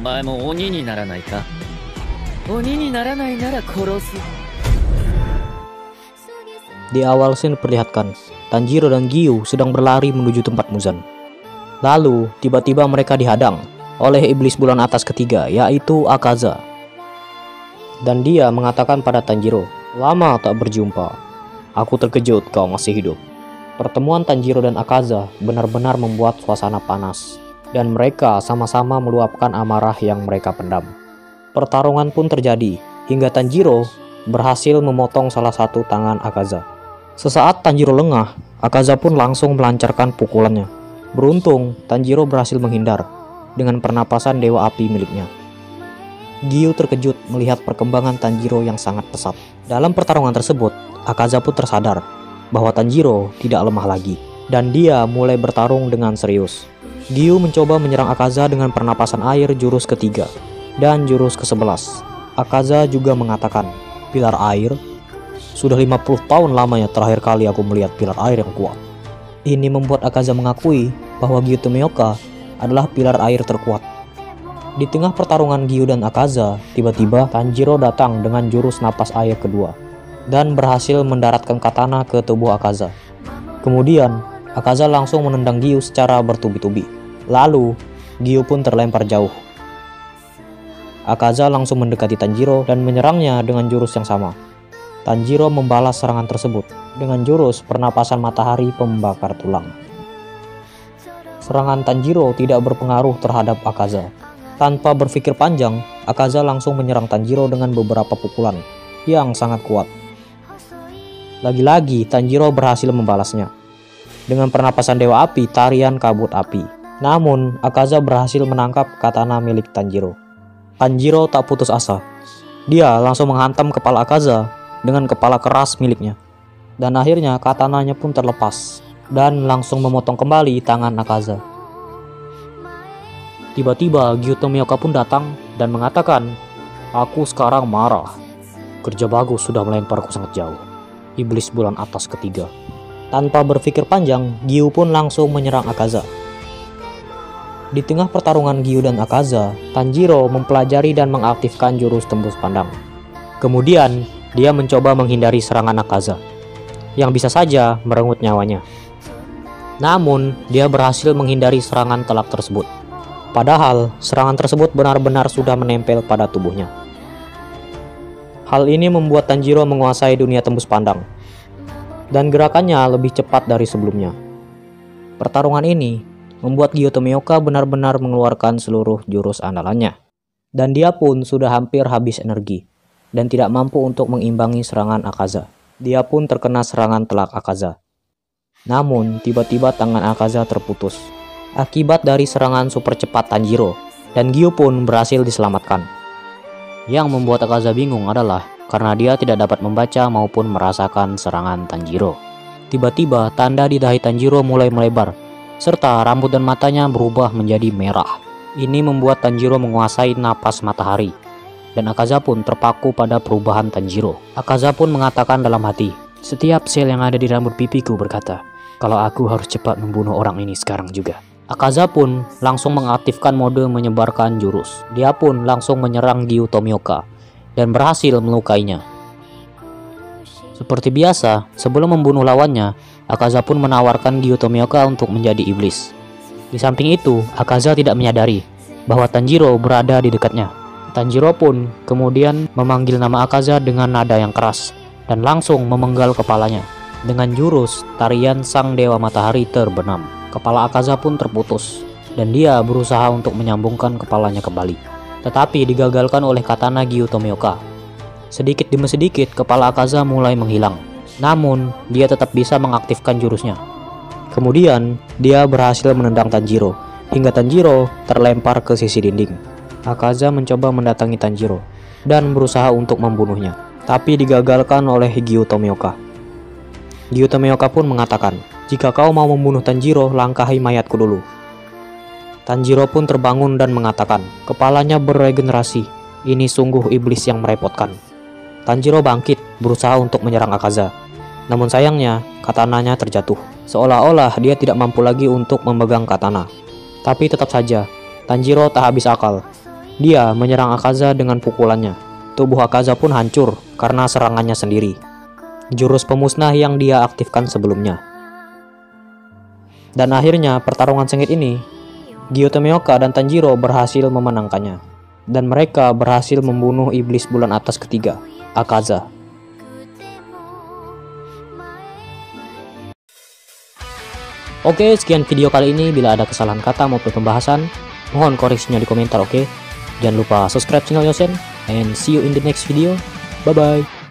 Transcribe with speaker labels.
Speaker 1: 前も鬼にならないか。鬼にならないなら殺す。
Speaker 2: Di awal scene diperlihatkan, Tanjiro dan Giyu sedang berlari menuju tempat Muzan. Lalu, tiba-tiba mereka dihadang oleh iblis bulan atas ketiga, yaitu Akaza. Dan dia mengatakan pada Tanjiro, "Lama tak berjumpa. Aku terkejut kau masih hidup." Pertemuan Tanjiro dan Akaza benar-benar membuat suasana panas, dan mereka sama-sama meluapkan amarah yang mereka pendam. Pertarungan pun terjadi, hingga Tanjiro berhasil memotong salah satu tangan Akaza. Sesaat Tanjiro lengah, Akaza pun langsung melancarkan pukulannya. Beruntung, Tanjiro berhasil menghindar dengan pernapasan Dewa Api miliknya. Giyu terkejut melihat perkembangan Tanjiro yang sangat pesat. Dalam pertarungan tersebut, Akaza pun tersadar bahwa Tanjiro tidak lemah lagi, dan dia mulai bertarung dengan serius. Giyu mencoba menyerang Akaza dengan pernapasan air jurus ketiga dan jurus ke-11. Akaza juga mengatakan, "Pilar air? Sudah 50 tahun lamanya terakhir kali aku melihat pilar air yang kuat." Ini membuat Akaza mengakui bahwa Giyu Tomioka adalah pilar air terkuat. Di tengah pertarungan Giyu dan Akaza, tiba-tiba Tanjiro datang dengan jurus napas air kedua dan berhasil mendaratkan katana ke tubuh Akaza. Kemudian, Akaza langsung menendang Giyu secara bertubi-tubi. Lalu, Giyu pun terlempar jauh. Akaza langsung mendekati Tanjiro dan menyerangnya dengan jurus yang sama. Tanjiro membalas serangan tersebut dengan jurus pernapasan matahari pembakar tulang. Serangan Tanjiro tidak berpengaruh terhadap Akaza. Tanpa berpikir panjang, Akaza langsung menyerang Tanjiro dengan beberapa pukulan yang sangat kuat. Lagi-lagi Tanjiro berhasil membalasnya dengan pernapasan Dewa Api tarian kabut api. Namun, Akaza berhasil menangkap katana milik Tanjiro. Tanjiro tak putus asa. Dia langsung menghantam kepala Akaza dengan kepala keras miliknya. Dan akhirnya katananya pun terlepas dan langsung memotong kembali tangan Akaza. Tiba-tiba Giyu Tomioka pun datang dan mengatakan, "Aku sekarang marah. Kerja bagus sudah melemparku sangat jauh." Iblis bulan atas ketiga. Tanpa berpikir panjang, Giyu pun langsung menyerang Akaza. Di tengah pertarungan Giyu dan Akaza, Tanjiro mempelajari dan mengaktifkan jurus tembus pandang. Kemudian, dia mencoba menghindari serangan Akaza, yang bisa saja merenggut nyawanya. Namun, dia berhasil menghindari serangan telak tersebut. Padahal, serangan tersebut benar-benar sudah menempel pada tubuhnya. Hal ini membuat Tanjiro menguasai dunia tembus pandang, dan gerakannya lebih cepat dari sebelumnya. Pertarungan ini membuat Giyu Tomioka benar-benar mengeluarkan seluruh jurus andalannya, dan dia pun sudah hampir habis energi, dan tidak mampu untuk mengimbangi serangan Akaza. Dia pun terkena serangan telak Akaza. Namun, tiba-tiba tangan Akaza terputus akibat dari serangan super cepat Tanjiro, dan Giyu pun berhasil diselamatkan. Yang membuat Akaza bingung adalah karena dia tidak dapat membaca maupun merasakan serangan Tanjiro. Tiba-tiba tanda di dahi Tanjiro mulai melebar, serta rambut dan matanya berubah menjadi merah. Ini membuat Tanjiro menguasai napas matahari, dan Akaza pun terpaku pada perubahan Tanjiro. Akaza pun mengatakan dalam hati, "Setiap sel yang ada di rambut pipiku berkata, kalau aku harus cepat membunuh orang ini sekarang juga." Akaza pun langsung mengaktifkan mode menyebarkan jurus. Dia pun langsung menyerang Giyu Tomioka dan berhasil melukainya. Seperti biasa, sebelum membunuh lawannya, Akaza pun menawarkan Giyu Tomioka untuk menjadi iblis. Di samping itu, Akaza tidak menyadari bahwa Tanjiro berada di dekatnya. Tanjiro pun kemudian memanggil nama Akaza dengan nada yang keras dan langsung memenggal kepalanya. Dengan jurus tarian Sang Dewa Matahari terbenam, kepala Akaza pun terputus, dan dia berusaha untuk menyambungkan kepalanya kembali. Tetapi digagalkan oleh katana Giyu Tomioka. Sedikit demi sedikit, kepala Akaza mulai menghilang. Namun, dia tetap bisa mengaktifkan jurusnya. Kemudian, dia berhasil menendang Tanjiro, hingga Tanjiro terlempar ke sisi dinding. Akaza mencoba mendatangi Tanjiro, dan berusaha untuk membunuhnya. Tapi digagalkan oleh Giyu Tomioka. Giyu Tomioka pun mengatakan, "Jika kau mau membunuh Tanjiro, langkahi mayatku dulu." Tanjiro pun terbangun dan mengatakan, kepalanya beregenerasi. Ini sungguh iblis yang merepotkan. Tanjiro bangkit, berusaha untuk menyerang Akaza. Namun sayangnya, katananya terjatuh. Seolah-olah dia tidak mampu lagi untuk memegang katana. Tapi tetap saja, Tanjiro tak habis akal. Dia menyerang Akaza dengan pukulannya. Tubuh Akaza pun hancur karena serangannya sendiri. Jurus pemusnah yang dia aktifkan sebelumnya. Dan akhirnya pertarungan sengit ini, Gyuto-meoka dan Tanjiro berhasil memenangkannya. Dan mereka berhasil membunuh iblis bulan atas ketiga, Akaza. Oke, sekian video kali ini. Bila ada kesalahan kata maupun pembahasan, mohon koreksinya di komentar, oke? Jangan lupa subscribe channel Yosen, and see you in the next video. Bye-bye.